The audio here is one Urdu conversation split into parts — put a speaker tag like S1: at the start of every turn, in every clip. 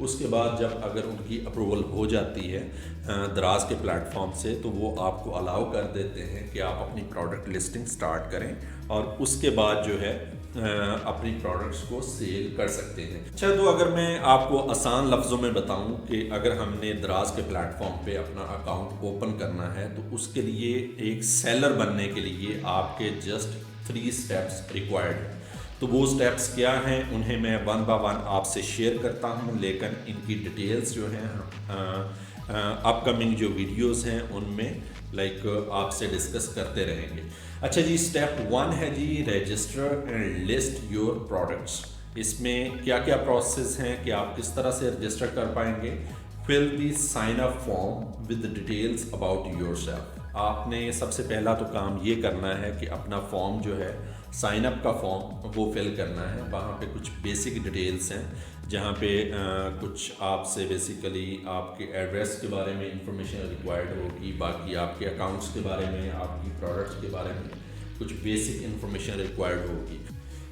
S1: اس کے بعد جب اگر ان کی اپروول ہو جاتی ہے دراز کے پلیٹ فارم سے تو وہ آپ کو الاؤ کر دیتے ہیں کہ آپ اپنی پروڈکٹ لسٹنگ سٹارٹ کریں اور اس کے بعد جو ہے اپنی پروڈکٹس کو سیل کر سکتے ہیں۔ اچھا، تو اگر میں آپ کو آسان لفظوں میں بتاؤں کہ اگر ہم نے دراز کے پلیٹ فارم پہ اپنا اکاؤنٹ اوپن کرنا ہے تو اس کے لیے ایک سیلر بننے کے لیے آپ کے جسٹ 3 اسٹیپس ریکوائرڈ ہیں۔ تو وہ اسٹیپس کیا ہیں انہیں میں ون بائی ون آپ سے شیئر کرتا ہوں، لیکن ان کی ڈیٹیلز جو ہیں اپ کمنگ جو ویڈیوز ہیں ان میں آپ سے ڈسکس کرتے رہیں گے۔ اچھا جی، اسٹیپ 1 ہے جی register and list your products. اس میں کیا کیا پروسیس ہیں کہ آپ کس طرح سے رجسٹر کر پائیں گے؟ Fill the sign up form with details about yourself. آپ نے سب سے پہلا تو کام یہ کرنا ہے کہ اپنا فارم جو ہے سائن اپ کا فارم وہ فل کرنا ہے۔ وہاں پہ کچھ بیسک ڈیٹیلز ہیں جہاں پہ کچھ آپ سے بیسیکلی آپ کے ایڈریس کے بارے میں انفارمیشن ریکوائرڈ ہوگی، باقی آپ کے اکاؤنٹس کے بارے میں، آپ کی پروڈکٹس کے بارے میں کچھ بیسک انفارمیشن ریکوائرڈ ہوگی۔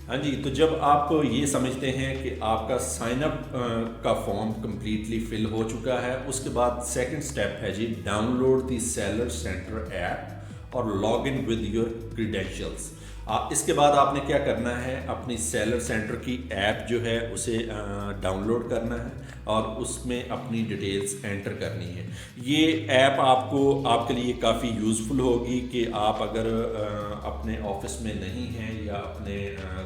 S1: ہاں جی، تو جب آپ یہ سمجھتے ہیں کہ آپ کا سائن اپ کا فارم کمپلیٹلی فل ہو چکا ہے، اس کے بعد سیکنڈ سٹیپ ہے جی download the seller centre app اور log in with your credentials. اس کے بعد آپ نے کیا کرنا ہے، اپنی سیلر سینٹر کی ایپ جو ہے اسے ڈاؤن لوڈ کرنا ہے اور اس میں اپنی ڈیٹیلز انٹر کرنی ہے۔ یہ ایپ آپ کے لیے کافی یوزفل ہوگی کہ آپ اگر اپنے آفس میں نہیں ہیں یا اپنے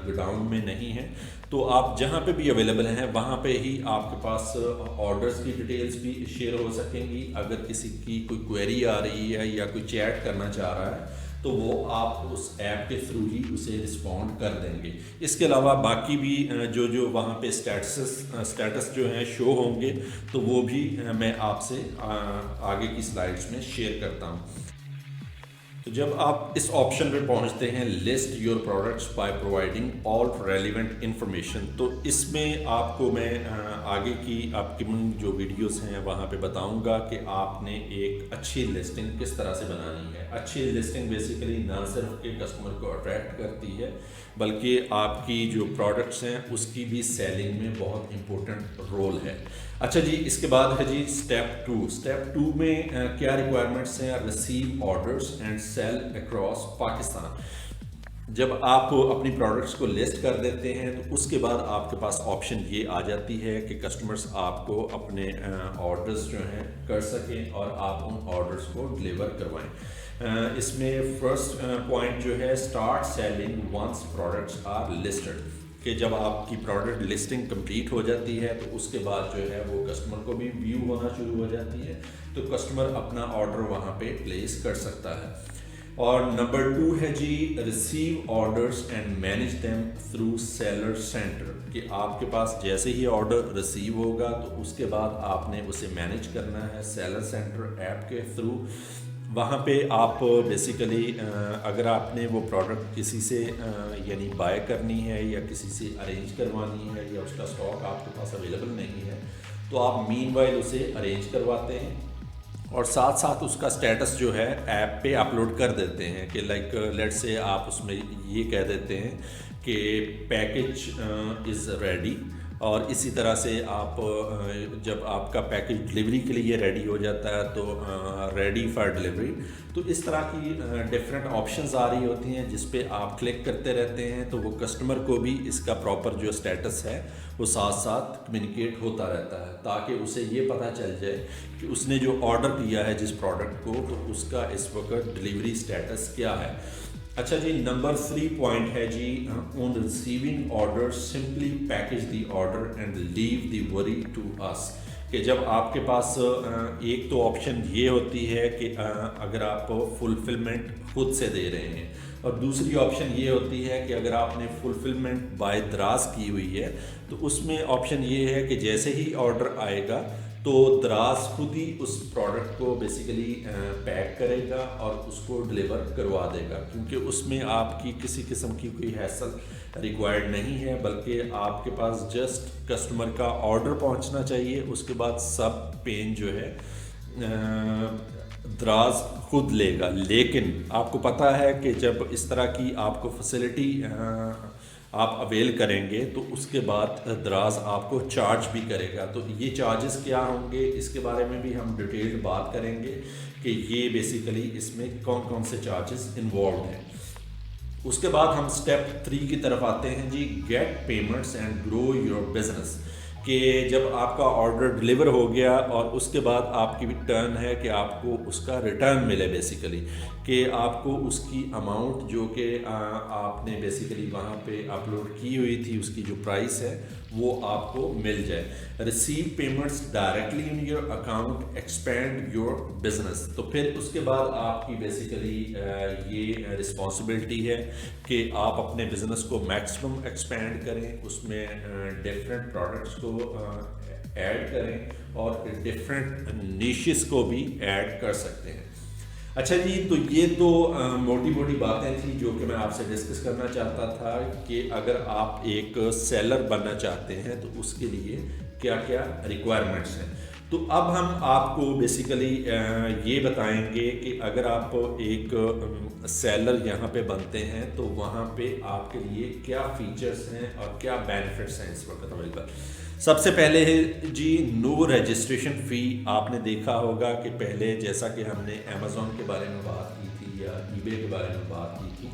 S1: گوڈاؤن میں نہیں ہیں تو آپ جہاں پہ بھی اویلیبل ہیں وہاں پہ ہی آپ کے پاس آرڈرز کی ڈیٹیلز بھی شیئر ہو سکیں گی۔ اگر کسی کی کوئی کوئری آ رہی ہے یا کوئی چیٹ کرنا چاہ رہا ہے تو وہ آپ اس ایپ کے تھرو ہی اسے رسپونڈ کر دیں گے۔ اس کے علاوہ باقی بھی جو وہاں پہ اسٹیٹس جو ہیں شو ہوں گے تو وہ بھی میں آپ سے آگے کی سلائڈس میں شیئر کرتا ہوں۔ تو جب آپ اس آپشن پہ پہنچتے ہیں list your products by providing all relevant information, تو اس میں آپ کو میں آگے کی آپ کی جو ویڈیوز ہیں وہاں پہ بتاؤں گا کہ آپ نے ایک اچھی لسٹنگ کس طرح سے بنانی ہے۔ اچھی لسٹنگ بیسیکلی نہ صرف کہ کسٹمر کو اٹریکٹ کرتی ہے بلکہ آپ کی جو پروڈکٹس ہیں اس کی بھی سیلنگ میں بہت امپورٹنٹ رول ہے۔ اچھا جی، اس کے بعد ہے جی اسٹیپ 2۔ اسٹیپ 2 میں کیا ریکوائرمنٹس ہیں؟ Receive orders and sell across Pakistan. جب آپ اپنی پروڈکٹس کو لسٹ کر دیتے ہیں تو اس کے بعد آپ کے پاس آپشن یہ آ جاتی ہے کہ کسٹمرز آپ کو اپنے آرڈرز جو ہیں کر سکیں اور آپ ان آرڈرز کو ڈلیور کروائیں۔ اس میں فرسٹ پوائنٹ جو ہے start selling once products are listed, کہ جب آپ کی پروڈکٹ لسٹنگ کمپلیٹ ہو جاتی ہے تو اس کے بعد جو ہے وہ کسٹمر کو بھی ویو ہونا شروع ہو جاتی ہے تو کسٹمر اپنا آرڈر وہاں پہ پلیس کر سکتا ہے۔ اور نمبر 2 ہے جی receive orders and manage them through seller centre, کہ آپ کے پاس جیسے ہی آرڈر ریسیو ہوگا تو اس کے بعد آپ نے اسے مینیج کرنا ہے سیلر سینٹر ایپ کے تھرو۔ وہاں پہ آپ بیسیکلی اگر آپ نے وہ پروڈکٹ کسی سے یعنی بائی کرنی ہے یا کسی سے ارینج کروانی ہے یا اس کا اسٹاک آپ کے پاس اویلیبل نہیں ہے تو آپ مین وائل اسے ارینج کرواتے ہیں اور ساتھ ساتھ اس کا اسٹیٹس جو ہے ایپ پہ اپلوڈ کر دیتے ہیں کہ لیٹ سے آپ اس میں یہ کہہ دیتے ہیں کہ پیکج از ریڈی، اور اسی طرح سے آپ جب آپ کا پیکج ڈلیوری کے لیے ریڈی ہو جاتا ہے تو ریڈی فار ڈلیوری، تو اس طرح کی ڈفرینٹ آپشنز آ رہی ہوتی ہیں جس پہ آپ کلک کرتے رہتے ہیں تو وہ کسٹمر کو بھی اس کا پراپر جو اسٹیٹس ہے وہ ساتھ ساتھ کمیونیکیٹ ہوتا رہتا ہے تاکہ اسے یہ پتہ چل جائے کہ اس نے جو آرڈر دیا ہے جس پروڈکٹ کو تو اس کا اس وقت ڈلیوری اسٹیٹس کیا ہے۔ اچھا جی، نمبر 3 پوائنٹ ہے جی on receiving order simply package the order and leave the worry to اس، کہ جب آپ کے پاس ایک تو آپشن یہ ہوتی ہے کہ اگر آپ فلفلمنٹ خود سے دے رہے ہیں اور دوسری آپشن یہ ہوتی ہے کہ اگر آپ نے فلفلمنٹ بائی دراز کی ہوئی ہے تو اس میں آپشن یہ ہے کہ جیسے ہی آرڈر آئے گا تو دراز خود ہی اس پروڈکٹ کو بیسیکلی پیک کرے گا اور اس کو ڈلیور کروا دے گا، کیونکہ اس میں آپ کی کسی قسم کی کوئی ہیسل ریکوائرڈ نہیں ہے بلکہ آپ کے پاس جسٹ کسٹمر کا آرڈر پہنچنا چاہیے، اس کے بعد سب پین جو ہے دراز خود لے گا۔ لیکن آپ کو پتہ ہے کہ جب اس طرح کی آپ کو فیسلٹی آپ اویل کریں گے تو اس کے بعد دراز آپ کو چارج بھی کرے گا. تو یہ چارجز کیا ہوں گے اس کے بارے میں بھی ہم ڈیٹیل بات کریں گے کہ یہ بیسیکلی اس میں کون کون سے چارجز انوالوڈ ہیں. اس کے بعد ہم اسٹیپ 3 کی طرف آتے ہیں جی، get payments and grow your business. کہ جب آپ کا آرڈر ڈلیور ہو گیا اور اس کے بعد آپ کی بھی ٹرن ہے کہ آپ کو اس کا ریٹرن ملے، بیسیکلی کہ آپ کو اس کی اماؤنٹ جو کہ آپ نے بیسیکلی وہاں پہ اپلوڈ کی ہوئی تھی، اس کی جو پرائس ہے وہ آپ کو مل جائے. Receive payments directly in your account, expand your business. تو پھر اس کے بعد آپ کی بیسیکلی یہ رسپانسبلٹی ہے کہ آپ اپنے بزنس کو میکسیمم ایکسپینڈ کریں، اس میں ڈفرینٹ پروڈکٹس کو ایڈ کریں اور ڈفرینٹ نیشز کو بھی ایڈ کر سکتے ہیں. اچھا جی، تو یہ تو موٹی موٹی باتیں تھیں جو کہ میں آپ سے ڈسکس کرنا چاہتا تھا کہ اگر آپ ایک سیلر بننا چاہتے ہیں تو اس کے لیے کیا کیا ریکوائرمنٹس ہیں. تو اب ہم آپ کو بیسیکلی یہ بتائیں گے کہ اگر آپ ایک سیلر یہاں پہ بنتے ہیں تو وہاں پہ آپ کے لیے کیا فیچرز ہیں اور کیا بینیفٹس ہیں اس وقت اویلیبل. سب سے پہلے ہے جی، نو رجسٹریشن فی. آپ نے دیکھا ہوگا کہ پہلے جیسا کہ ہم نے امیزون کے بارے میں بات کی تھی یا ای بے کے بارے میں بات کی تھی،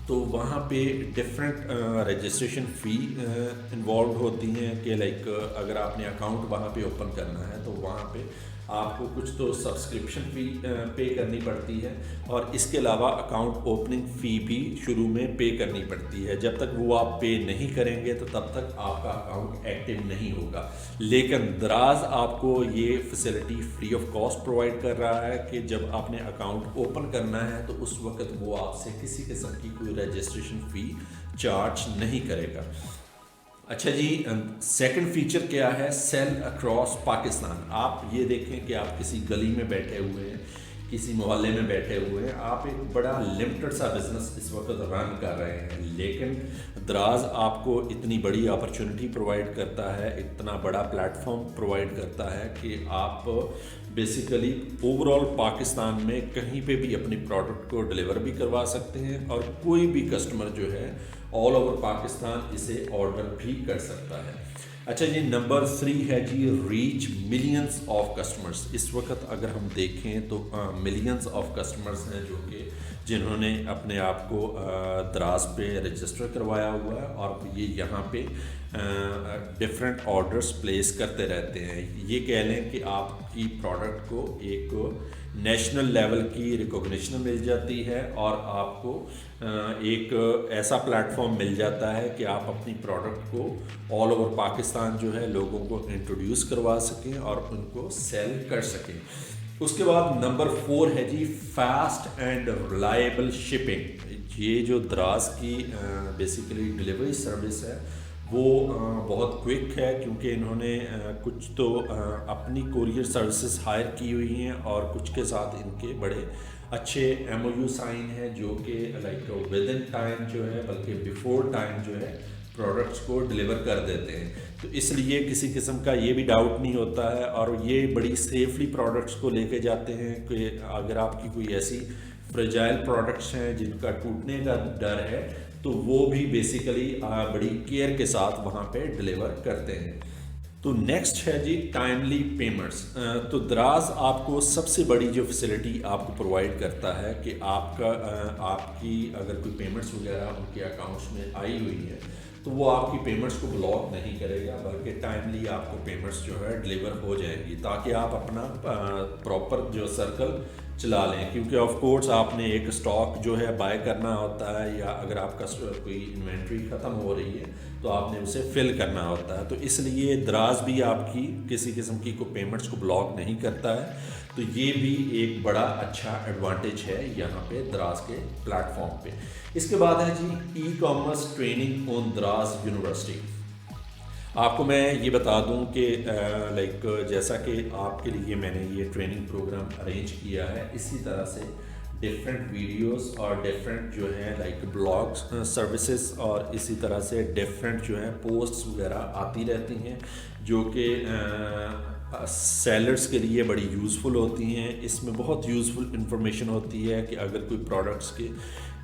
S1: تو وہاں پہ ڈفرینٹ رجسٹریشن فی انوالوڈ ہوتی ہیں کہ لائک اگر آپ نے اکاؤنٹ وہاں پہ اوپن کرنا ہے تو وہاں پہ آپ کو کچھ تو سبسکرپشن فی پے کرنی پڑتی ہے اور اس کے علاوہ اکاؤنٹ اوپننگ فی بھی شروع میں پے کرنی پڑتی ہے. جب تک وہ آپ پے نہیں کریں گے تو تب تک آپ کا اکاؤنٹ ایکٹیو نہیں ہوگا. لیکن دراز آپ کو یہ facility free of cost provide کر رہا ہے کہ جب آپ نے اکاؤنٹ اوپن کرنا ہے تو اس وقت وہ آپ سے کسی قسم کی کوئی رجسٹریشن فی چارج نہیں کرے گا. اچھا جی، سیکنڈ فیچر کیا ہے؟ Sell across Pakistan. آپ یہ دیکھیں کہ آپ کسی گلی میں بیٹھے ہوئے ہیں، کسی محلے میں بیٹھے ہوئے ہیں، آپ ایک بڑا لمیٹڈ سا بزنس اس وقت رن کر رہے ہیں، لیکن دراز آپ کو اتنی بڑی اپرچونٹی پرووائڈ کرتا ہے، اتنا بڑا پلیٹ فارم پرووائڈ کرتا ہے کہ آپ بیسیکلی اوور آل پاکستان میں کہیں پہ بھی اپنی پروڈکٹ کو ڈلیور بھی کروا سکتے ہیں اور کوئی بھی کسٹمر جو ہے آل اوور پاکستان اسے آرڈر بھی کر سکتا ہے. اچھا جی، نمبر 3 ہے جی، ریچ ملینز آف کسٹمرز. اس وقت اگر ہم دیکھیں تو ملینز آف کسٹمرز ہیں جو کہ جنہوں نے اپنے آپ کو دراز پہ رجسٹر کروایا ہوا ہے اور یہ یہاں پہ ڈفرینٹ آرڈرز پلیس کرتے رہتے ہیں. یہ کہہ لیں کہ آپ کی پروڈکٹ کو ایک نیشنل لیول کی ریکوگنیشن مل جاتی ہے اور آپ کو ایک ایسا پلیٹ فارم مل جاتا ہے کہ آپ اپنی پروڈکٹ کو آل اوور پاکستان جو ہے لوگوں کو انٹروڈیوس کروا سکیں اور ان کو سیل کر سکیں. اس کے بعد نمبر 4 ہے جی، فاسٹ اینڈ ریلائبل شپنگ. یہ جو دراز کی بیسیکلی ڈلیوری سروس ہے وہ بہت کوئک ہے کیونکہ انہوں نے کچھ تو اپنی کوریئر سروسز ہائر کی ہوئی ہیں اور کچھ کے ساتھ ان کے بڑے اچھے ایم او یو سائن ہیں جو کہ لائک ود ان ٹائم جو ہے بلکہ بیفور ٹائم جو ہے پروڈکٹس کو ڈلیور کر دیتے ہیں. تو اس لیے کسی قسم کا یہ بھی ڈاؤٹ نہیں ہوتا ہے اور یہ بڑی سیفلی پروڈکٹس کو لے کے جاتے ہیں کہ اگر آپ کی کوئی ایسی فریجائل پروڈکٹس ہیں جن کا ٹوٹنے کا ڈر ہے تو وہ بھی بیسیکلی بڑی کیئر کے ساتھ وہاں پہ ڈلیور کرتے ہیں. تو نیکسٹ ہے جی، ٹائملی پیمنٹس. تو دراز آپ کو سب سے بڑی جو فیسلٹی آپ کو پرووائڈ کرتا ہے کہ آپ کی اگر کوئی پیمنٹس وغیرہ ان کے اکاؤنٹس میں آئی ہوئی ہے تو وہ آپ کی پیمنٹس کو بلاک نہیں کرے گا بلکہ ٹائملی آپ کو پیمنٹس جو ہے ڈلیور ہو جائیں گی تاکہ آپ اپنا پراپر جو سرکل چلا لیں. کیونکہ آف کورس آپ نے ایک اسٹاک جو ہے بائی کرنا ہوتا ہے یا اگر آپ کا کوئی انوینٹری ختم ہو رہی ہے تو آپ نے اسے فل کرنا ہوتا ہے. تو اس لیے دراز بھی آپ کی کسی قسم کی کوئی پیمنٹس کو بلاک نہیں کرتا ہے. تو یہ بھی ایک بڑا اچھا ایڈوانٹیج ہے یہاں پہ دراز کے پلیٹ فارم پہ. اس کے بعد ہے جی، ای کامرس ٹریننگ آن دراز یونیورسٹی. آپ کو میں یہ بتا دوں کہ لائک جیسا کہ آپ کے لیے میں نے یہ ٹریننگ پروگرام ارینج کیا ہے اسی طرح سے ڈفرینٹ ویڈیوز اور ڈفرینٹ جو ہیں لائک بلاگس سروسز اور اسی طرح سے ڈفرینٹ جو ہیں پوسٹس وغیرہ آتی رہتی ہیں جو کہ سیلرز کے لیے بڑی یوزفل ہوتی ہیں. اس میں بہت یوزفل انفارمیشن ہوتی ہے کہ اگر کوئی products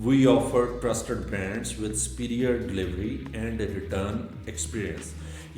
S1: We offer trusted brands with superior delivery and return experience।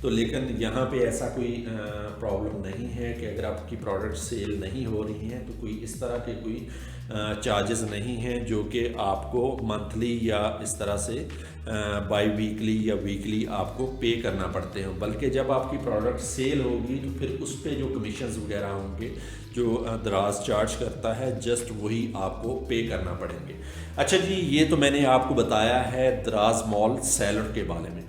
S1: تو لیکن یہاں پہ ایسا کوئی پرابلم نہیں ہے کہ اگر آپ کی پروڈکٹ سیل نہیں ہو رہی ہیں تو کوئی اس طرح کے کوئی چارجز نہیں ہیں جو کہ آپ کو منتھلی یا اس طرح سے بائی ویکلی یا ویکلی آپ کو پے کرنا پڑتے ہیں، بلکہ جب آپ کی پروڈکٹ سیل ہوگی تو پھر اس پہ جو کمیشنز وغیرہ ہوں گے جو دراز چارج کرتا ہے جسٹ وہی آپ کو پے کرنا پڑیں گے۔ اچھا جی، یہ تو میں نے آپ کو بتایا ہے دراز مال سیلر کے بارے میں،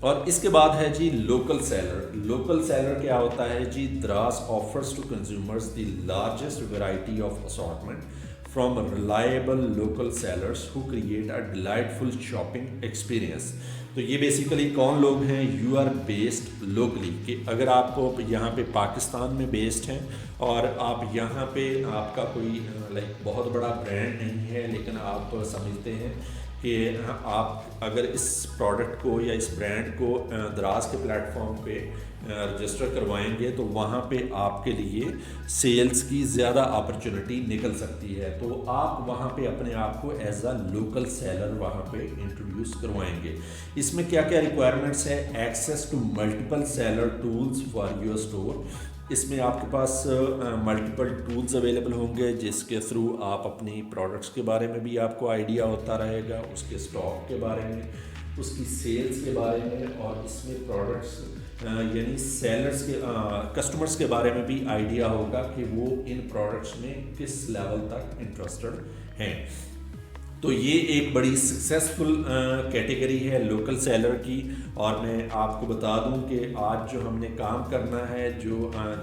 S1: اور اس کے بعد ہے جی لوکل سیلر۔ لوکل سیلر کیا ہوتا ہے جی؟ Daraz offers to consumers the largest variety of assortment from reliable local sellers who create a delightful shopping experience۔ تو یہ بیسیکلی کون لوگ ہیں؟ یو آر بیسڈ لوکلی، کہ اگر آپ یہاں پہ پاکستان میں بیسڈ ہیں اور آپ یہاں پہ آپ کا کوئی بہت بڑا برانڈ نہیں ہے، لیکن آپ سمجھتے ہیں کہ آپ اگر اس پروڈکٹ کو یا اس برانڈ کو دراز کے پلیٹ فارم پہ رجسٹر کروائیں گے تو وہاں پہ آپ کے لیے سیلز کی زیادہ اپرچونٹی نکل سکتی ہے، تو آپ وہاں پہ اپنے آپ کو ایز اے لوکل سیلر وہاں پہ انٹروڈیوس کروائیں گے۔ اس میں کیا کیا ریکوائرمنٹس ہے؟ Access to multiple seller tools for your store. اس میں آپ کے پاس ملٹیپل ٹولز اویلیبل ہوں گے جس کے تھرو آپ اپنی پروڈکٹس کے بارے میں بھی آپ کو آئیڈیا ہوتا رہے گا، اس کے اسٹاک کے بارے میں، اس کی سیلز کے بارے میں، اور اس میں پروڈکٹس یعنی سیلرز کے کسٹمرز کے بارے میں بھی آئیڈیا ہوگا کہ وہ ان پروڈکٹس میں کس لیول تک انٹرسٹڈ ہیں۔ تو یہ ایک بڑی سکسیسفل کیٹیگری ہے لوکل سیلر کی، اور میں آپ کو بتا دوں کہ آج جو ہم نے کام کرنا ہے،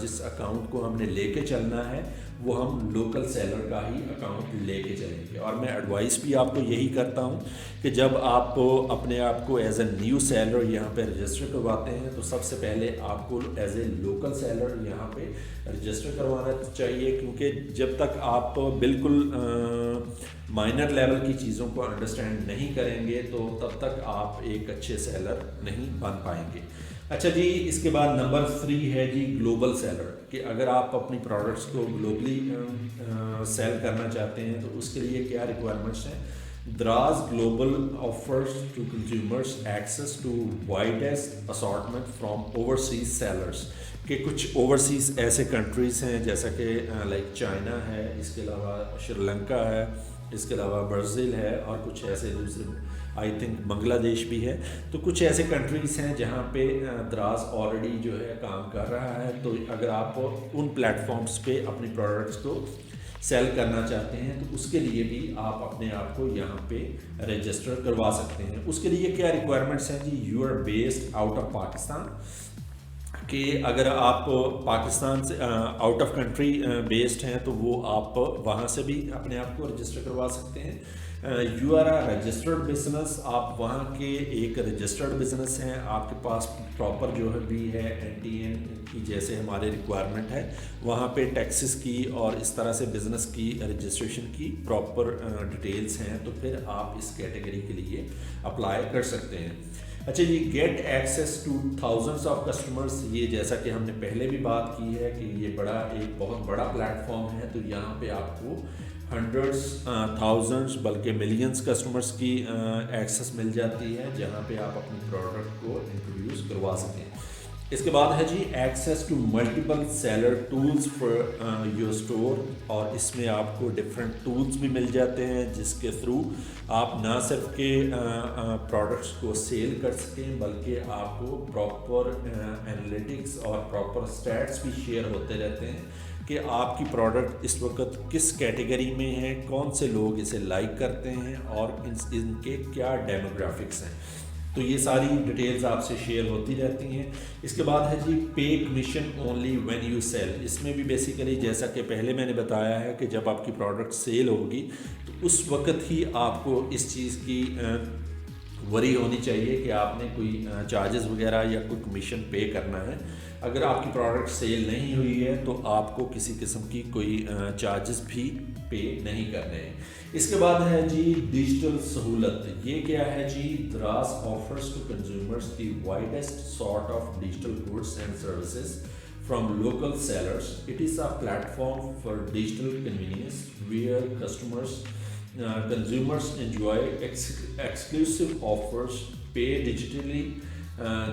S1: جس اکاؤنٹ کو ہم نے لے کے چلنا ہے، وہ ہم لوکل سیلر کا ہی اکاؤنٹ لے کے چلیں گے۔ اور میں ایڈوائس بھی آپ کو یہی کرتا ہوں کہ جب آپ اپنے آپ کو ایز اے نیو سیلر یہاں پہ رجسٹر کرواتے ہیں تو سب سے پہلے آپ کو ایز اے لوکل سیلر یہاں پہ رجسٹر کروانا چاہیے، کیونکہ جب تک آپ بالکل مائنر لیول کی چیزوں کو انڈرسٹینڈ نہیں کریں گے تو تب تک آپ ایک اچھے سیلر نہیں بن پائیں گے۔ اچھا جی، اس کے بعد نمبر 3 ہے جی گلوبل سیلر، کہ اگر آپ اپنی پروڈکٹس کو گلوبلی سیل کرنا چاہتے ہیں تو اس کے لیے کیا ریکوائرمنٹس ہیں؟ Daraz global offers to consumers access to widest assortment from overseas sellers, کہ کچھ اوورسیز ایسے کنٹریز ہیں جیسا کہ چائنا ہے، اس کے علاوہ شری لنکا ہے، اس کے علاوہ برازیل ہے، اور کچھ ایسے دوسرے آئی تھنک بنگلہ دیش بھی ہے۔ تو کچھ ایسے کنٹریز ہیں جہاں پہ دراز آلریڈی جو ہے کام کر رہا ہے، تو اگر آپ ان پلیٹ فارمز پہ اپنی پروڈکٹس کو سیل کرنا چاہتے ہیں تو اس کے لیے بھی آپ اپنے آپ کو یہاں پہ رجسٹر کروا سکتے ہیں۔ اس کے لیے کیا ریکوائرمنٹس ہیں جی؟ You are based out of Pakistan, کہ اگر آپ پاکستان سے آؤٹ آف کنٹری بیسڈ ہیں تو وہ آپ وہاں سے بھی اپنے آپ کو رجسٹر کروا سکتے ہیں۔ You are a registered business, آپ وہاں کے ایک رجسٹرڈ بزنس ہیں، آپ کے پاس پراپر جو ہے بھی ہے NTN کی جیسے ہمارے ریکوائرمنٹ ہے، وہاں پہ ٹیکسز کی اور اس طرح سے بزنس کی رجسٹریشن کی پراپر ڈیٹیلز ہیں، تو پھر آپ اس کیٹیگری کے لیے اپلائی کر سکتے ہیں۔ اچھا جی، get access to thousands of customers, یہ جیسا کہ ہم نے پہلے بھی بات کی ہے کہ یہ ایک بہت بڑا پلیٹ فارم ہے، تو یہاں پہ آپ کو ہنڈریڈس تھاؤزنڈس بلکہ ملینز کسٹمرز کی ایکسیس مل جاتی ہے جہاں پہ آپ اپنی پروڈکٹ کو انٹروڈیوس کروا سکیں۔ اس کے بعد ہے جی access to multiple seller tools for your store, اور اس میں آپ کو ڈفرینٹ ٹولز بھی مل جاتے ہیں جس کے تھرو آپ نہ صرف کہ پروڈکٹس کو سیل کر سکیں بلکہ آپ کو پراپر انالیٹکس اور پراپر اسٹیٹس بھی شیئر ہوتے رہتے ہیں کہ آپ کی پروڈکٹ اس وقت کس کیٹیگری میں ہے، کون سے لوگ اسے لائک کرتے ہیں اور ان کے کیا ڈیموگرافکس ہیں، تو یہ ساری ڈیٹیلز آپ سے شیئر ہوتی رہتی ہیں۔ اس کے بعد ہے جی pay commission only when you sell, اس میں بھی بیسیکلی جیسا کہ پہلے میں نے بتایا ہے کہ جب آپ کی پروڈکٹ سیل ہوگی تو اس وقت ہی آپ کو اس چیز کی وری ہونی چاہیے کہ آپ نے کوئی چارجز وغیرہ یا کوئی کمیشن پے کرنا ہے۔ اگر آپ کی پروڈکٹ سیل نہیں ہوئی ہے تو آپ کو کسی قسم کی کوئی چارجز بھی پے نہیں کرنے ہیں۔ اس کے بعد ہے جی ڈیجیٹل سہولت، یہ کیا ہے جی؟ Daraz offers to consumers the widest sort of digital goods and services from local sellers, it is a platform for digital convenience where consumers enjoy exclusive offers, pay digitally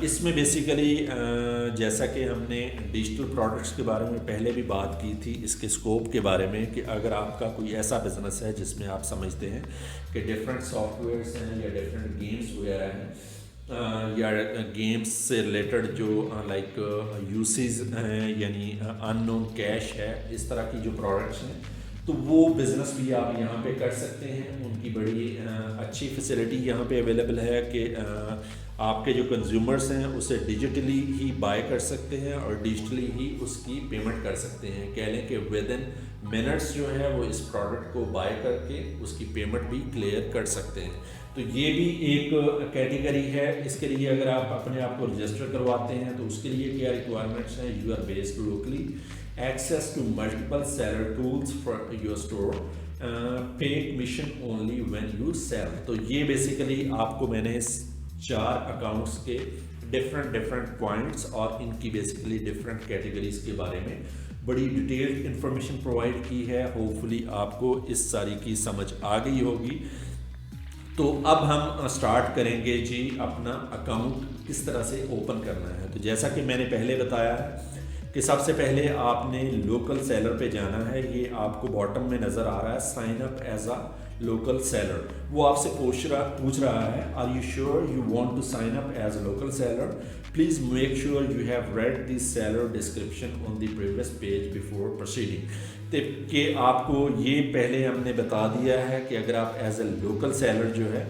S1: اس میں بیسیکلی جیسا کہ ہم نے ڈیجیٹل پروڈکٹس کے بارے میں پہلے بھی بات کی تھی، اس کے اسکوپ کے بارے میں، کہ اگر آپ کا کوئی ایسا بزنس ہے جس میں آپ سمجھتے ہیں کہ ڈفرینٹ سافٹ ویئرس ہیں یا ڈفرینٹ گیمس وغیرہ ہیں یا گیمس سے ریلیٹڈ جو لائک یوسیز ہیں، یعنی ان نون کیش ہے، اس طرح کی جو پروڈکٹس ہیں، تو وہ بزنس بھی آپ یہاں پہ کر سکتے ہیں۔ ان کی بڑی اچھی فیسلٹی یہاں پہ اویلیبل ہے کہ آپ کے جو کنزیومرس ہیں اسے ڈیجیٹلی ہی بائی کر سکتے ہیں اور ڈیجیٹلی ہی اس کی پیمنٹ کر سکتے ہیں۔ کہہ لیں کہ ود ان منٹس جو ہے وہ اس پروڈکٹ کو بائی کر کے اس کی پیمنٹ بھی کلیئر کر سکتے ہیں۔ تو یہ بھی ایک کیٹیگری ہے۔ اس کے لیے اگر آپ اپنے آپ کو رجسٹر کرواتے ہیں تو اس کے لیے کیا ریکوائرمنٹس ہیں؟ You are based locally, access to multiple seller tools for your store, pay commission only when you sell. تو یہ بیسیکلی آپ کو میں نے 4 اکاؤنٹس کے ڈفرینٹ پوائنٹس اور ان کی بیسیکلی ڈفرینٹ کیٹیگریز کے بارے میں بڑی ڈیٹیلڈ انفارمیشن پرووائڈ کی ہے۔ ہوپ فلی آپ کو اس ساری کی سمجھ آ گئی ہوگی۔ تو اب ہم سٹارٹ کریں گے جی اپنا اکاؤنٹ کس طرح سے اوپن کرنا ہے۔ تو جیسا کہ میں نے پہلے بتایا ہے کہ سب سے پہلے آپ نے لوکل سیلر پہ جانا ہے۔ یہ آپ کو باٹم میں نظر آ رہا ہے، sign up as a local seller. وہ آپ سے پوچھ رہا ہے are you sure you want to sign up as a local seller, please make sure you have read the seller description on the previous page before proceeding. کہ آپ کو یہ پہلے ہم نے بتا دیا ہے کہ اگر آپ ایز اے لوکل سیلر جو ہے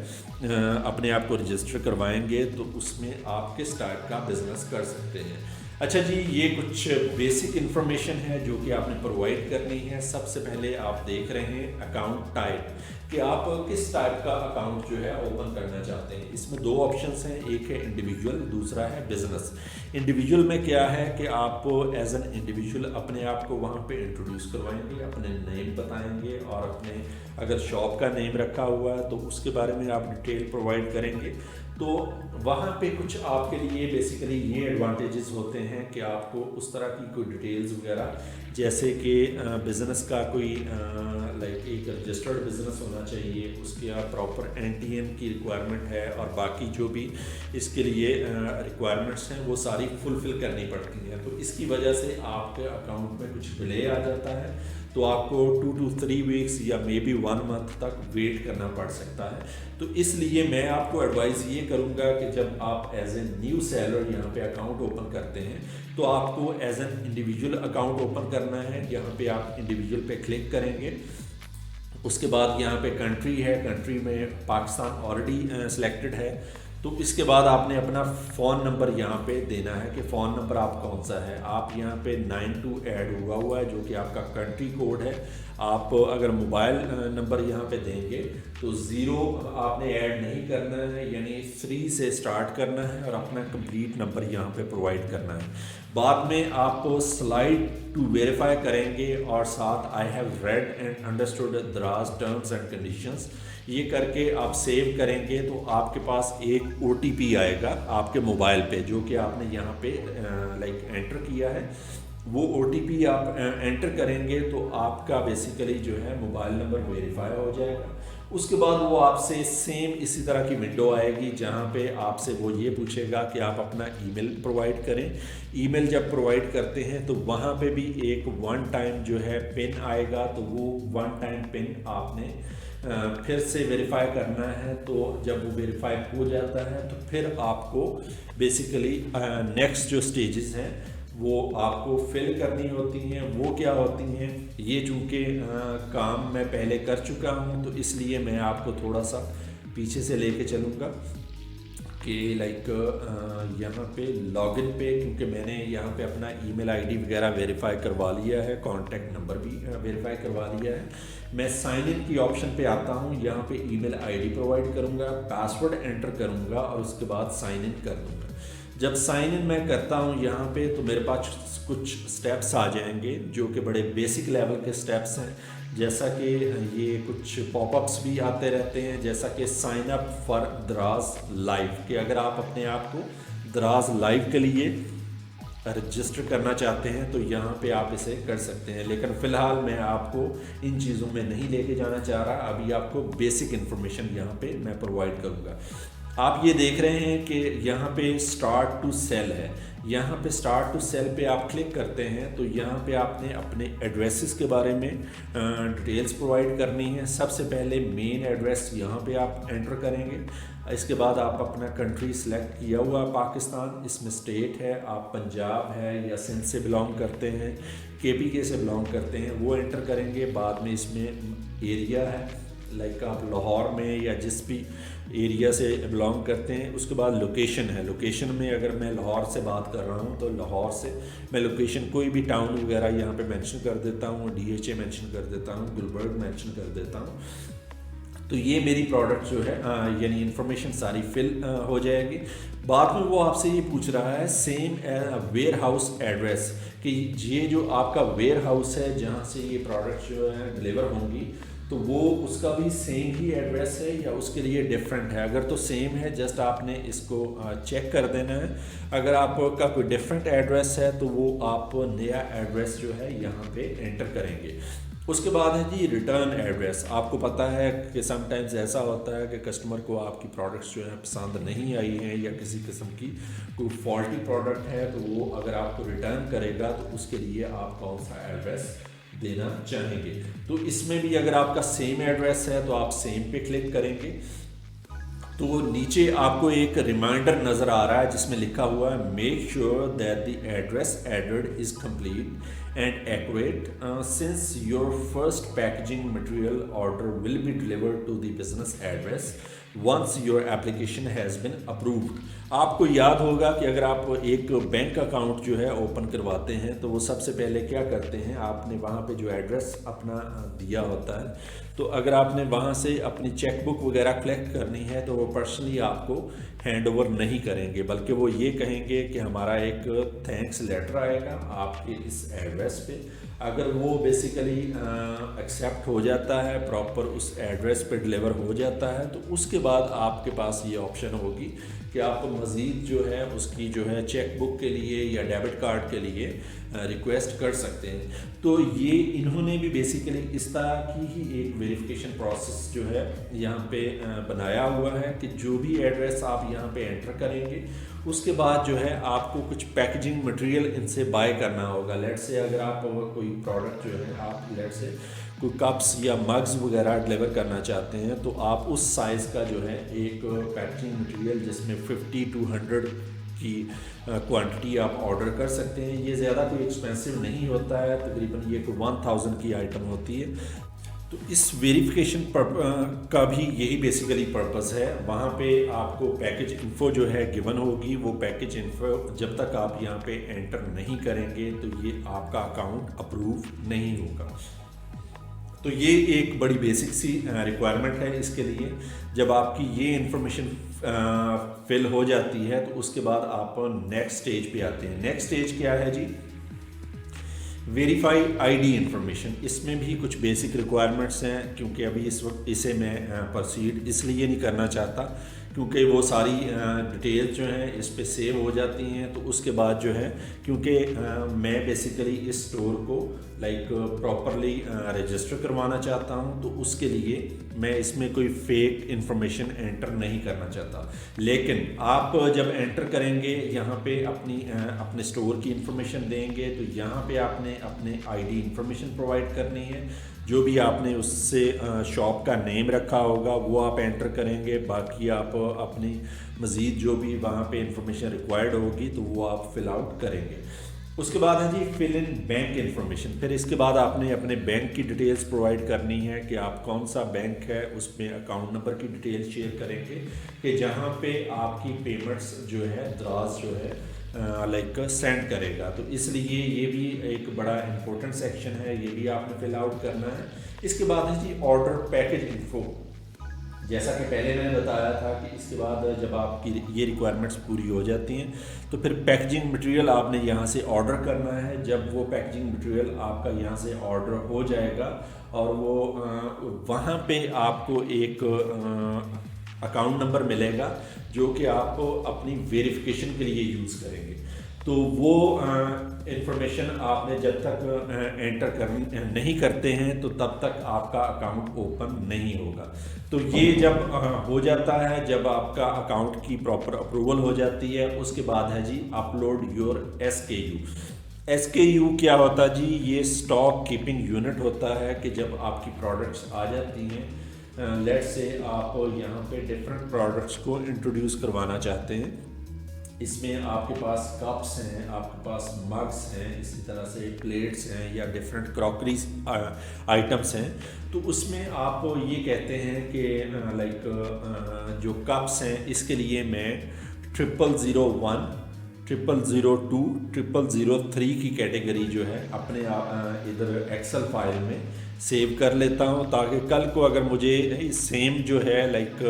S1: اپنے آپ کو رجسٹر کروائیں گے تو اس میں آپ کس ٹائپ کا بزنس کر سکتے ہیں۔ اچھا جی، یہ کچھ بیسک انفارمیشن ہے جو کہ آپ نے پرووائڈ کرنی ہے۔ سب سے پہلے آپ دیکھ رہے ہیں اکاؤنٹ ٹائپ، کہ آپ کس ٹائپ کا اکاؤنٹ جو ہے اوپن کرنا چاہتے ہیں۔ اس میں 2 آپشنس ہیں، ایک ہے انڈیویجول، دوسرا ہے بزنس۔ انڈیویجول میں کیا ہے کہ آپ ایز این انڈیویجول اپنے آپ کو وہاں پہ انٹروڈیوس کروائیں گے، اپنے نیم بتائیں گے اور اپنے اگر شاپ کا نیم رکھا ہوا ہے تو اس کے بارے میں آپ ڈیٹیل پرووائڈ کریں گے۔ تو وہاں پہ کچھ آپ کے لیے بیسیکلی یہ ایڈوانٹیجز ہوتے ہیں کہ آپ کو اس طرح کی کوئی ڈیٹیلز وغیرہ، جیسے کہ بزنس کا کوئی لائک ایک رجسٹرڈ بزنس ہونا چاہیے، اس کے پراپر NTN کی ریکوائرمنٹ ہے اور باقی جو بھی اس کے لیے ریکوائرمنٹس ہیں وہ ساری فلفل کرنی پڑتی ہیں۔ تو اس کی وجہ سے آپ کے اکاؤنٹ میں کچھ ڈیلے آ جاتا ہے، تو آپ کو 2 to 3 weeks یا مے بی 1 month تک ویٹ کرنا پڑ سکتا ہے۔ تو اس لیے میں آپ کو ایڈوائز یہ کروں گا کہ جب آپ ایز اے نیو سیلر یہاں پہ اکاؤنٹ اوپن کرتے ہیں تو آپ کو as an individual account open کرنا ہے۔ یہاں پہ آپ انڈیویجول پہ کلک کریں گے، اس کے بعد یہاں پہ کنٹری ہے، کنٹری میں پاکستان آلریڈی سلیکٹڈ ہے۔ تو اس کے بعد آپ نے اپنا فون نمبر یہاں پہ دینا ہے کہ فون نمبر آپ کون سا ہے۔ آپ یہاں پہ 92 ایڈ ہوا ہے جو کہ آپ کا کنٹری کوڈ ہے۔ آپ اگر موبائل نمبر یہاں پہ دیں گے تو 0 آپ نے ایڈ نہیں کرنا ہے، یعنی 3 سے سٹارٹ کرنا ہے اور اپنا کمپلیٹ نمبر یہاں پہ پرووائڈ کرنا ہے۔ بعد میں آپ سلائڈ ٹو ویریفائی کریں گے اور ساتھ I have read and understood دراز ٹرمز اینڈ کنڈیشنز، یہ کر کے آپ سیو کریں گے تو آپ کے پاس ایک OTP آئے گا آپ کے موبائل پہ، جو کہ آپ نے یہاں پہ لائک انٹر کیا ہے۔ وہ OTP آپ انٹر کریں گے تو آپ کا بیسیکلی جو ہے موبائل نمبر ویریفائی ہو جائے گا۔ اس کے بعد وہ آپ سے سیم اسی طرح کی ونڈو آئے گی جہاں پہ آپ سے وہ یہ پوچھے گا کہ آپ اپنا ای میل پرووائڈ کریں۔ ای میل جب پرووائڈ کرتے ہیں تو وہاں پہ بھی ایک 1 ٹائم جو ہے پن آئے گا، تو وہ 1 ٹائم پن آپ نے پھر سے ویریفائی کرنا ہے۔ تو جب وہ ویریفائی ہو جاتا ہے تو پھر آپ کو بیسیکلی نیکسٹ جو سٹیجز ہیں وہ آپ کو فل کرنی ہوتی ہیں۔ وہ کیا ہوتی ہیں، یہ چونکہ کام میں پہلے کر چکا ہوں تو اس لیے میں آپ کو تھوڑا سا پیچھے سے لے کے چلوں گا کہ لائک یہاں پہ لاگ ان پہ، کیونکہ میں نے یہاں پہ اپنا ای میل ID وغیرہ ویریفائی کروا لیا ہے، کانٹیکٹ نمبر بھی ویریفائی کروا لیا ہے۔ میں سائن ان کی آپشن پہ آتا ہوں، یہاں پہ ای میل ID پرووائڈ کروں گا، پاسورڈ انٹر کروں گا اور اس کے بعد سائن ان کر دوں گا۔ جب سائن ان میں کرتا ہوں یہاں پہ تو میرے پاس کچھ سٹیپس آ جائیں گے جو کہ بڑے بیسک لیول کے سٹیپس ہیں، جیسا کہ یہ کچھ پاپ اپس بھی آتے رہتے ہیں، جیسا کہ سائن اپ فار دراز لائف، کہ اگر آپ اپنے آپ کو دراز لائف کے لیے رجسٹر کرنا چاہتے ہیں تو یہاں پہ آپ اسے کر سکتے ہیں، لیکن فی الحال میں آپ کو ان چیزوں میں نہیں لے کے جانا چاہ رہا، ابھی آپ کو بیسک انفارمیشن یہاں پہ میں پرووائڈ کروں گا۔ آپ یہ دیکھ رہے ہیں کہ یہاں پہ اسٹارٹ ٹو سیل ہے، یہاں پہ اسٹارٹ ٹو سیل پہ آپ کلک کرتے ہیں تو یہاں پہ آپ نے اپنے ایڈریسز کے بارے میں ڈیٹیلز پرووائڈ کرنی ہے۔ سب سے پہلے مین ایڈریس یہاں پہ آپ انٹر کریں گے، اس کے بعد آپ اپنا کنٹری سلیکٹ کیا ہوا پاکستان، اس میں اسٹیٹ ہے، آپ پنجاب ہے یا سندھ سے بلانگ کرتے ہیں، KPK سے بلانگ کرتے ہیں، وہ انٹر کریں گے۔ بعد میں اس میں ایریا ہے، لائک آپ لاہور میں یا جس بھی ایریا سے بلانگ کرتے ہیں۔ اس کے بعد لوکیشن ہے، لوکیشن میں اگر میں لاہور سے بات کر رہا ہوں تو لاہور سے میں لوکیشن کوئی بھی ٹاؤن وغیرہ یہاں پہ مینشن کر دیتا ہوں، DHA مینشن کر دیتا ہوں، گلبرگ مینشن کر دیتا ہوں۔ تو یہ میری پروڈکٹ جو ہے یعنی انفارمیشن ساری فل ہو جائے گی۔ بعد میں وہ آپ سے یہ پوچھ رہا ہے سیم ویئر ہاؤس ایڈریس، کہ یہ جو آپ کا ویئر ہاؤس ہے جہاں سے یہ پروڈکٹ جو ہے ڈلیور ہوں گی تو وہ اس کا بھی سیم ہی ایڈریس ہے یا اس کے لیے ڈفرینٹ ہے۔ اگر تو سیم ہے جسٹ آپ نے اس کو چیک کر دینا ہے، اگر آپ کا کوئی ڈفرینٹ ایڈریس ہے تو وہ آپ نیا ایڈریس جو ہے یہاں پہ انٹر کریں گے۔ اس کے بعد ہے جی ریٹرن ایڈریس۔ آپ کو پتہ ہے کہ سم ٹائمز ایسا ہوتا ہے کہ کسٹمر کو آپ کی پروڈکٹس جو ہے پسند نہیں آئی ہیں یا کسی قسم کی کوئی فالٹی پروڈکٹ ہے تو وہ اگر آپ کو ریٹرن کرے گا تو اس کے لیے آپ کون سا ایڈریس دینا چاہیں گے۔ تو اس میں بھی اگر آپ کا سیم ایڈریس ہے تو آپ سیم پہ کلک کریں گے تو نیچے آپ کو ایک ریمائنڈر نظر آ رہا ہے جس میں لکھا ہوا ہے make sure that the address added is complete and accurate since your first packaging material order will be delivered to the business address once your application has been approved. آپ کو یاد ہوگا کہ اگر آپ ایک بینک اکاؤنٹ جو ہے اوپن کرواتے ہیں تو وہ سب سے پہلے کیا کرتے ہیں، آپ نے وہاں پہ جو ایڈریس اپنا دیا ہوتا ہے تو اگر آپ نے وہاں سے اپنی چیک بک وغیرہ کلیکٹ کرنی ہے تو وہ پرسنلی آپ کو ہینڈ اوور نہیں کریں گے، بلکہ وہ یہ کہیں گے کہ ہمارا ایک تھینکس لیٹر آئے گا آپ کے اس ایڈریس پہ۔ اگر وہ بیسیکلی ایکسیپٹ ہو جاتا ہے، پراپر اس ایڈریس پہ ڈلیور ہو جاتا ہے تو اس کے بعد آپ کے پاس یہ آپشن ہوگی کہ آپ مزید جو ہے اس کی جو ہے چیک بک کے لیے یا ڈیبٹ کارڈ کے لیے ریکویسٹ کر سکتے ہیں۔ تو یہ انہوں نے بھی بیسیکلی اس طرح کی ہی ایک ویریفیکیشن پروسیس جو ہے یہاں پہ بنایا ہوا ہے کہ جو بھی ایڈریس آپ یہاں پہ انٹر کریں گے اس کے بعد جو ہے آپ کو کچھ پیکیجنگ مٹیریل ان سے بائی کرنا ہوگا۔ لیٹ سے اگر آپ کوئی پروڈکٹ جو ہے آپ لیٹ سے کوئی کپس یا مگز وغیرہ ڈلیور کرنا چاہتے ہیں تو آپ اس سائز کا جو ہے ایک پیکیجنگ مٹیریل جس میں 50 to 100 کی کوانٹٹی آپ آرڈر کر سکتے ہیں۔ یہ زیادہ کوئی ایکسپینسو نہیں ہوتا ہے، تقریباً یہ کوئی 1000 کی آئٹم ہوتی ہے۔ تو اس ویریفیکیشن کا بھی یہی بیسیکلی پرپز ہے، وہاں پہ آپ کو پیکیج انفو جو ہے گیون ہوگی، وہ پیکیج انفو جب تک آپ یہاں پہ انٹر نہیں کریں گے تو یہ آپ کا اکاؤنٹ اپروو نہیں ہوگا۔ تو یہ ایک بڑی بیسک سی ریکوائرمنٹ ہے اس کے لیے۔ جب آپ کی یہ انفارمیشن فل ہو جاتی ہے تو اس کے بعد آپ نیکسٹ اسٹیج پہ آتے ہیں۔ نیکسٹ اسٹیج کیا ہے جی؟ Verify ID information. اس میں بھی کچھ بیسک ریکوائرمنٹس ہیں، کیونکہ ابھی اس وقت اسے میں پروسیڈ اس لیے نہیں کرنا چاہتا کیونکہ وہ ساری ڈیٹیل جو ہیں اس پہ سیو ہو جاتی ہیں۔ تو اس کے بعد جو ہے کیونکہ میں بیسیکلی اس اسٹور کو لائک پراپرلی رجسٹر کروانا چاہتا ہوں تو اس کے لیے میں اس میں کوئی فیک انفارمیشن انٹر نہیں کرنا چاہتا، لیکن آپ جب انٹر کریں گے یہاں پہ اپنے اسٹور کی انفارمیشن دیں گے تو یہاں پہ آپ نے اپنے ID انفارمیشن پرووائڈ کرنی ہے، جو بھی آپ نے اس سے شاپ کا نیم رکھا ہوگا وہ آپ انٹر کریں گے، باقی آپ اپنی مزید جو بھی وہاں پہ انفارمیشن ریکوائرڈ ہوگی تو وہ آپ فل آؤٹ کریں گے۔ اس کے بعد ہے جی فل ان بینک انفارمیشن۔ پھر اس کے بعد آپ نے اپنے بینک کی ڈیٹیلز پرووائڈ کرنی ہے کہ آپ کون سا بینک ہے، اس میں اکاؤنٹ نمبر کی ڈیٹیل شیئر کریں گے کہ جہاں پہ آپ کی پیمنٹس جو ہے دراز جو ہے لائک سینڈ کرے گا۔ تو اس لیے یہ بھی ایک بڑا امپورٹنٹ سیکشن ہے، یہ بھی آپ نے فل آؤٹ کرنا ہے۔ اس کے بعد ہے جی آرڈر پیکج انفو۔ جیسا کہ پہلے میں نے بتایا تھا کہ اس کے بعد جب آپ کی یہ ریکوائرمنٹس پوری ہو جاتی ہیں تو پھر پیکیجنگ مٹیریل آپ نے یہاں سے آرڈر کرنا ہے۔ جب وہ پیکیجنگ مٹیریل آپ کا یہاں سے آرڈر ہو جائے گا اور وہ وہاں پہ آپ کو ایک اکاؤنٹ نمبر ملے گا جو کہ آپ کو اپنی ویریفیکیشن کے لیے یوز کریں گے۔ تو وہ انفارمیشن آپ نے جب تک انٹر نہیں کرتے ہیں تو تب تک آپ کا اکاؤنٹ اوپن نہیں ہوگا. تو یہ جب ہو جاتا ہے، جب آپ کا اکاؤنٹ کی پراپر اپروول ہو جاتی ہے، اس کے بعد ہے جی اپلوڈ یور SKU. SKU کیا ہوتا ہے جی؟ یہ اسٹاک کیپنگ یونٹ ہوتا ہے کہ جب آپ کی پروڈکٹس آ جاتی ہیں، لیٹ سے آپ یہاں پہ ڈفرینٹ پروڈکٹس کو انٹروڈیوس کروانا چاہتے ہیں. اس میں آپ کے پاس کپس ہیں، آپ کے پاس مگس ہیں، اسی طرح سے پلیٹس ہیں یا ڈفرینٹ کراکریز آئٹمس ہیں. تو اس میں آپ یہ کہتے ہیں کہ لائک جو کپس ہیں اس کے لیے میں 0001 0002 0003 کی کیٹیگری جو ہے اپنے ادھر ایکسل فائل میں سیو کر لیتا ہوں، تاکہ کل کو اگر مجھے سیم جو ہے لائک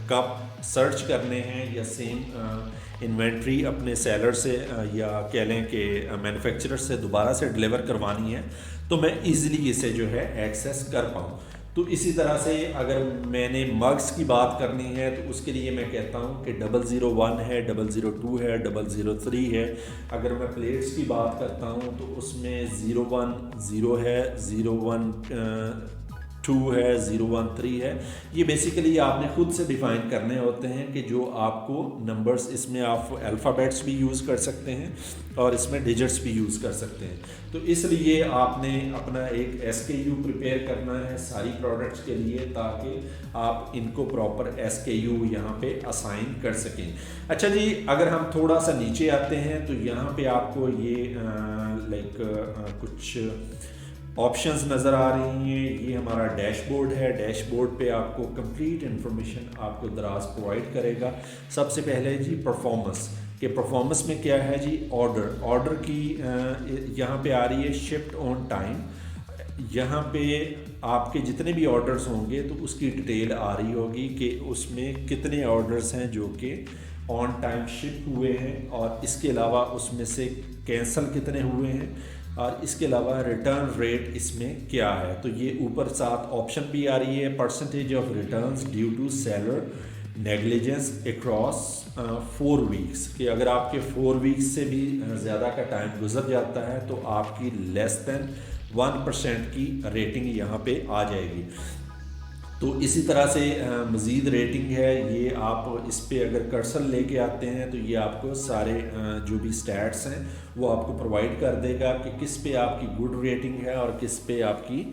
S1: کپ سرچ کرنے ہیں یا سیم انوینٹری اپنے سیلر سے یا کہہ لیں کہ مینوفیکچرر سے دوبارہ سے ڈلیور کروانی ہے تو میں ایزیلی اسے جو ہے ایکسیس کر پاؤں. تو اسی طرح سے اگر میں نے مگس کی بات کرنی ہے تو اس کے لیے میں کہتا ہوں کہ 001 ہے، 002 ہے، 003 ہے. اگر میں پلیٹس کی بات کرتا ہوں تو اس میں 010 ہے، 012 ہے، 013 ہے. یہ بیسیکلی آپ نے خود سے ڈیفائن کرنے ہوتے ہیں کہ جو آپ کو نمبرز، اس میں آپ الفابیٹس بھی یوز کر سکتے ہیں اور اس میں ڈیجٹس بھی یوز کر سکتے ہیں. تو اس لیے آپ نے اپنا ایک SKU پریپیئر کرنا ہے ساری پروڈکٹس کے لیے، تاکہ آپ ان کو پراپر SKU یہاں پہ اسائن کر سکیں. اچھا جی، اگر ہم تھوڑا سا نیچے آتے ہیں تو یہاں پہ آپ کو یہ لائک کچھ آپشنز نظر آ رہی ہیں. یہ ہمارا ڈیش بورڈ ہے. ڈیش بورڈ پہ آپ کو کمپلیٹ انفارمیشن آپ کو دراز پرووائڈ کرے گا. سب سے پہلے جی پرفارمنس، کہ پرفارمنس میں کیا ہے جی؟ آرڈر کی یہاں پہ آ رہی ہے شپڈ آن ٹائم. یہاں پہ آپ کے جتنے بھی آرڈرز ہوں گے تو اس کی ڈیٹیل آ رہی ہوگی کہ اس میں کتنے آرڈرز ہیں جو کہ آن ٹائم شپ ہوئے ہیں، اور اس کے علاوہ اس میں سے کینسل کتنے ہوئے ہیں، اور اس کے علاوہ ریٹرن ریٹ اس میں کیا ہے. تو یہ اوپر ساتھ آپشن بھی آ رہی ہے، percentage of returns due to seller negligence across 4 weeks, کہ اگر آپ کے 4 ویکس سے بھی زیادہ کا ٹائم گزر جاتا ہے تو آپ کی لیس دین 1% کی ریٹنگ یہاں پہ آ جائے گی. تو اسی طرح سے مزید ریٹنگ ہے، یہ آپ اس پہ اگر کرسر لے کے آتے ہیں تو یہ آپ کو سارے جو بھی سٹیٹس ہیں وہ آپ کو پرووائڈ کر دے گا کہ کس پہ آپ کی گڈ ریٹنگ ہے اور کس پہ آپ کی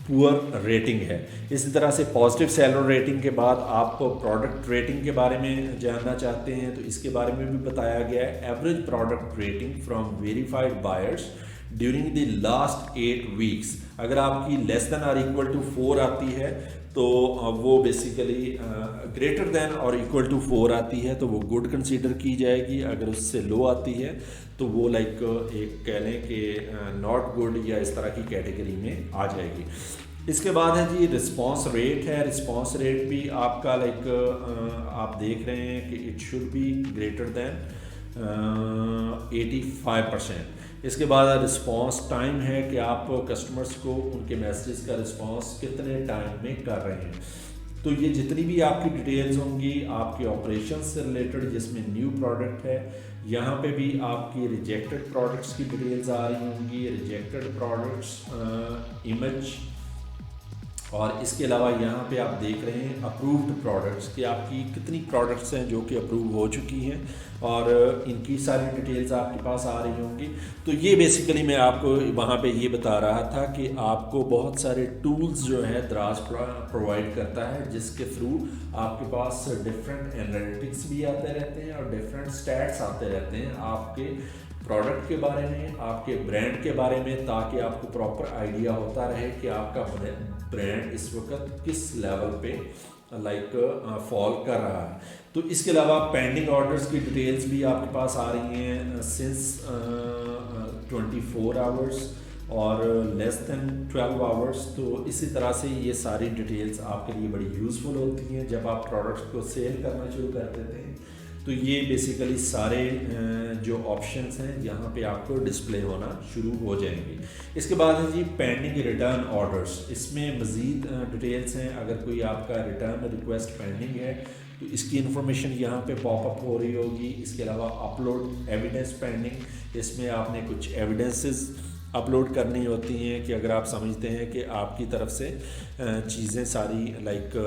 S1: پور ریٹنگ ہے. اسی طرح سے پازیٹیو سیلر ریٹنگ کے بعد آپ پروڈکٹ ریٹنگ کے بارے میں جاننا چاہتے ہیں تو اس کے بارے میں بھی بتایا گیا ہے. Average product rating from verified buyers during the last 8 ویکس. اگر آپ کی لیس دین اور ایکول ٹو 4 آتی ہے تو وہ بیسیکلی گریٹر دین اور ایکول ٹو 4 آتی ہے تو وہ گڈ کنسیڈر کی جائے گی. اگر اس سے لو آتی ہے تو وہ لائک ایک کہہ لیں کہ ناٹ گڈ یا اس طرح کی کیٹیگری میں آ جائے گی. اس کے بعد ہے جی رسپانس ریٹ ہے. رسپانس ریٹ بھی آپ کا لائک آپ دیکھ رہے ہیں کہ it should be greater than 85%. اس کے بعد رسپانس ٹائم ہے کہ آپ کسٹمرز کو ان کے میسیجز کا رسپانس کتنے ٹائم میں کر رہے ہیں. تو یہ جتنی بھی آپ کی ڈیٹیلز ہوں گی آپ کے آپریشن سے ریلیٹڈ، جس میں نیو پروڈکٹ ہے، یہاں پہ بھی آپ کی ریجیکٹڈ پروڈکٹس کی ڈیٹیلز آ رہی ہوں گی، ریجیکٹڈ پروڈکٹس امیج، اور اس کے علاوہ یہاں پہ آپ دیکھ رہے ہیں اپرووڈ پروڈکٹس کہ آپ کی کتنی پروڈکٹس ہیں جو کہ اپروو ہو چکی ہیں، اور ان کی ساری ڈیٹیلز آپ کے پاس آ رہی ہوں گی. تو یہ بیسیکلی میں آپ کو وہاں پہ یہ بتا رہا تھا کہ آپ کو بہت سارے ٹولز جو ہے دراز پرووائڈ کرتا ہے، جس کے تھرو آپ کے پاس ڈفرینٹ انالیٹکس بھی آتے رہتے ہیں اور ڈفرینٹ سٹیٹس آتے رہتے ہیں آپ کے پروڈکٹ کے بارے میں، آپ کے برانڈ کے بارے میں، تاکہ آپ کو پراپر آئیڈیا ہوتا رہے کہ آپ کا برانڈ اس وقت کس لیول پہ لائک فال کر رہا ہے. تو اس کے علاوہ پینڈنگ آرڈرز کی ڈیٹیلز بھی آپ کے پاس آ رہی ہیں سنس 24 آورس اور لیس دین 12 آورس. تو اسی طرح سے یہ ساری ڈیٹیلز آپ کے لیے بڑی یوزفل ہوتی ہیں جب آپ پروڈکٹس کو سیل کرنا شروع کر دیتے ہیں. تو یہ بیسیکلی سارے جو آپشنس ہیں یہاں پہ آپ کو ڈسپلے ہونا شروع ہو جائیں گے. اس کے بعد ہے جی پینڈنگ ریٹرن آرڈرس. اس میں مزید ڈیٹیلز ہیں. اگر کوئی آپ کا ریٹرن ریکویسٹ پینڈنگ ہے تو اس کی انفارمیشن یہاں پہ پاپ اپ ہو رہی ہوگی. اس کے علاوہ اپلوڈ ایویڈنس پینڈنگ, اس میں آپ نے کچھ ایویڈنسز اپلوڈ کرنی ہوتی ہیں کہ اگر آپ سمجھتے ہیں کہ آپ کی طرف سے چیزیں ساری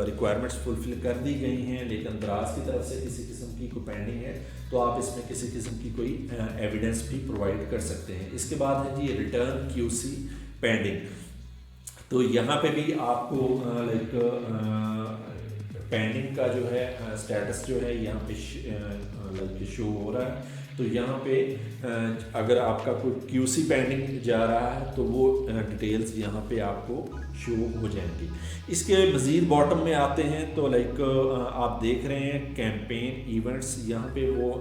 S1: ریکوائرمنٹس فلفل کر دی گئی ہیں لیکن دراز کی طرف سے کسی قسم کی کوئی پینڈنگ ہے تو آپ اس میں کسی قسم کی کوئی ایویڈنس بھی پرووائڈ کر سکتے ہیں. اس کے بعد ہے جی ریٹرن QC پینڈنگ. تو یہاں پہ بھی آپ کو پینڈنگ کا جو ہے اسٹیٹس جو ہے یہاں پہ شو ہو رہا ہے. تو یہاں پہ اگر آپ کا کوئی QC پینڈنگ جا رہا ہے تو وہ ڈیٹیلز یہاں پہ آپ کو شو ہو جائیں گی. اس کے مزید باٹم میں آتے ہیں تو آپ دیکھ رہے ہیں کیمپین ایونٹس. یہاں پہ وہ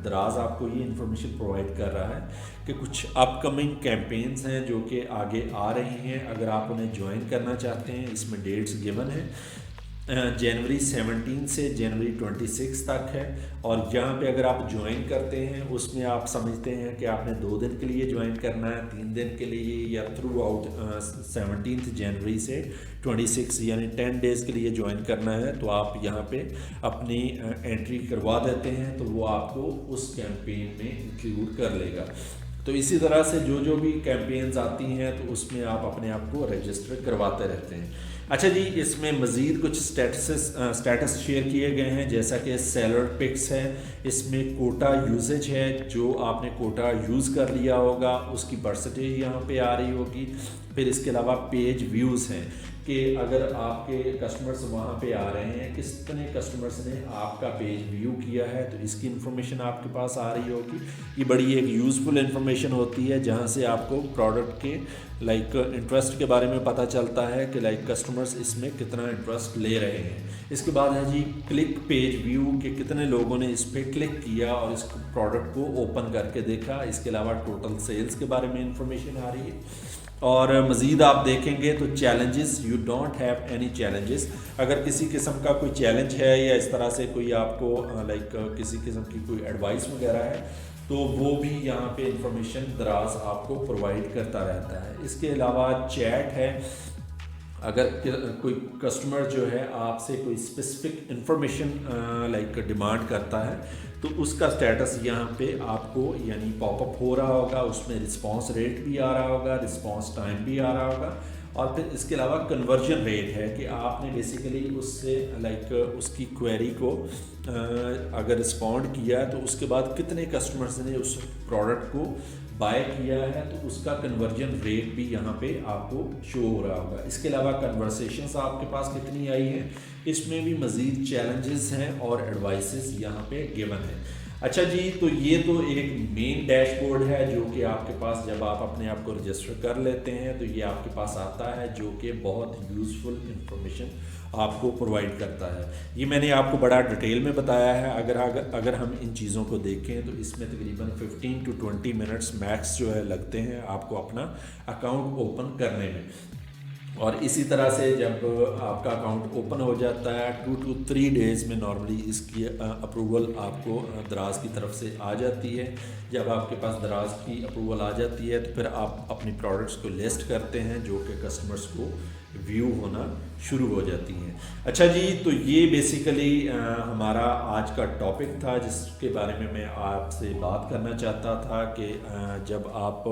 S1: دراز آپ کو یہ انفارمیشن پرووائڈ کر رہا ہے کہ کچھ اپ کمنگ کیمپینز ہیں جو کہ آگے آ رہی ہیں. اگر آپ انہیں جوائن کرنا چاہتے ہیں, اس میں ڈیٹس گیون ہیں, جنوری 17 سے جنوری 26 تک ہے. اور یہاں پہ اگر آپ جوائن کرتے ہیں اس میں آپ سمجھتے ہیں کہ آپ نے 2 دن کے لیے جوائن کرنا ہے, 3 دن کے لیے, یا تھرو آؤٹ 17 جنوری سے 26 یعنی 10 ڈیز کے لیے جوائن کرنا ہے, تو آپ یہاں پہ اپنی انٹری کروا دیتے ہیں تو وہ آپ کو اس کیمپین میں انکلوڈ کر لے گا. تو اسی طرح سے جو بھی کیمپینز آتی ہیں تو اس میں آپ اپنے آپ کو رجسٹر کرواتے رہتے ہیں. اچھا جی, اس میں مزید کچھ سٹیٹس شیئر کیے گئے ہیں جیسا کہ سیلر پکس ہے, اس میں کوٹا یوزیج ہے, جو آپ نے کوٹا یوز کر لیا ہوگا اس کی پرسنٹیج یہاں پہ آ رہی ہوگی. پھر اس کے علاوہ پیج ویوز ہیں کہ اگر آپ کے کسٹمرز وہاں پہ آ رہے ہیں, کتنے کسٹمرز نے آپ کا پیج ویو کیا ہے, تو اس کی انفارمیشن آپ کے پاس آ رہی ہوگی. یہ بڑی ایک یوزفل انفارمیشن ہوتی ہے جہاں سے آپ کو پروڈکٹ کے انٹرسٹ کے بارے میں پتہ چلتا ہے کہ کسٹمرز اس میں کتنا انٹرسٹ لے رہے ہیں. اس کے بعد ہے جی کلک پیج ویو کہ کتنے لوگوں نے اس پہ کلک کیا اور اس پروڈکٹ کو اوپن کر کے دیکھا. اس کے علاوہ ٹوٹل سیلز کے بارے میں انفارمیشن آ رہی ہے. اور مزید آپ دیکھیں گے تو challenges, you don't have any challenges. اگر کسی قسم کا کوئی چیلنج ہے یا اس طرح سے کوئی آپ کو کسی قسم کی کوئی ایڈوائس وغیرہ ہے تو وہ بھی یہاں پہ انفارمیشن دراز آپ کو پرووائڈ کرتا رہتا ہے. اس کے علاوہ چیٹ ہے, اگر کوئی کسٹمر جو ہے آپ سے کوئی اسپیسیفک انفارمیشن ڈیمانڈ کرتا ہے تو اس کا سٹیٹس یہاں پہ آپ کو یعنی پاپ اپ ہو رہا ہوگا. اس میں رسپانس ریٹ بھی آ رہا ہوگا, رسپانس ٹائم بھی آ رہا ہوگا. اور پھر اس کے علاوہ کنورژن ریٹ ہے کہ آپ نے بیسیکلی اس سے اس کی کوئری کو اگر رسپونڈ کیا تو اس کے بعد کتنے کسٹمرز نے اس پروڈکٹ کو بائی کیا ہے, تو اس کا کنورژن ریٹ بھی یہاں پہ آپ کو شو ہو رہا ہوگا. اس کے علاوہ کنورسیشنز آپ کے پاس کتنی آئی ہیں, اس میں بھی مزید چیلنجز ہیں اور ایڈوائسز یہاں پہ گیون ہیں. اچھا جی, تو یہ تو ایک مین ڈیش بورڈ ہے جو کہ آپ کے پاس جب آپ اپنے آپ کو رجسٹر کر لیتے ہیں تو یہ آپ کے پاس آتا ہے, جو کہ بہت یوزفل انفارمیشن آپ کو پرووائڈ کرتا ہے. یہ میں نے آپ کو بڑا ڈیٹیل میں بتایا ہے. اگر ہم ان چیزوں کو دیکھیں تو اس میں تقریباً 15 to 20 منٹس میکس جو ہے لگتے ہیں آپ کو اپنا اکاؤنٹ اوپن کرنے میں. اور اسی طرح سے جب آپ کا اکاؤنٹ اوپن ہو جاتا ہے 2 to 3 ڈیز میں نارملی اس کی اپروول آپ کو دراز کی طرف سے آ جاتی ہے. جب آپ کے پاس دراز کی اپروول آ جاتی ہے تو پھر آپ اپنی پروڈکٹس کو لسٹ کرتے ہیں جو کہ کسٹمرز کو ویو ہونا شروع ہو جاتی ہیں. اچھا جی, تو یہ بیسیکلی ہمارا آج کا ٹاپک تھا جس کے بارے میں آپ سے بات کرنا چاہتا تھا کہ جب آپ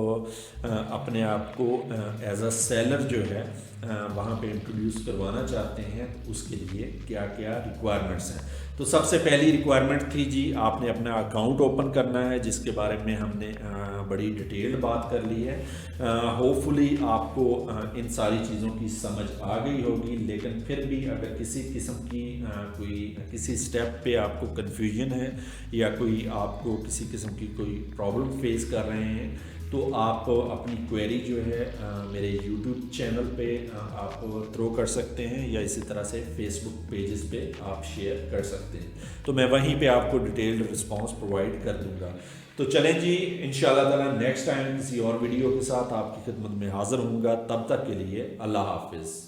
S1: اپنے آپ کو ایز اے سیلر جو ہے وہاں پہ انٹروڈیوس کروانا چاہتے ہیں تو اس کے لیے کیا کیا ریکوائرمنٹس ہیں. تو سب سے پہلی ریکوائرمنٹ تھی جی آپ نے اپنا اکاؤنٹ اوپن کرنا ہے, جس کے بارے میں ہم نے بڑی ڈیٹیل بات کر لی ہے. ہوپ فلی آپ کو ان ساری چیزوں کی سمجھ آ گئی ہوگی, لیکن پھر بھی اگر کسی قسم کی کوئی کسی سٹیپ پہ آپ کو کنفیوژن ہے یا کوئی آپ کو کسی قسم کی کوئی پرابلم فیس کر رہے ہیں تو آپ اپنی کوئری جو ہے میرے یوٹیوب چینل پہ آپ تھرو کر سکتے ہیں یا اسی طرح سے فیس بک پیجز پہ آپ شیئر کر سکتے ہیں. تو میں وہیں پہ آپ کو ڈیٹیلڈ رسپانس پرووائڈ کر دوں گا. تو چلیں جی, انشاءاللہ تعالیٰ نیکسٹ ٹائم کسی اور ویڈیو کے ساتھ آپ کی خدمت میں حاضر ہوں گا. تب تک کے لیے اللہ حافظ.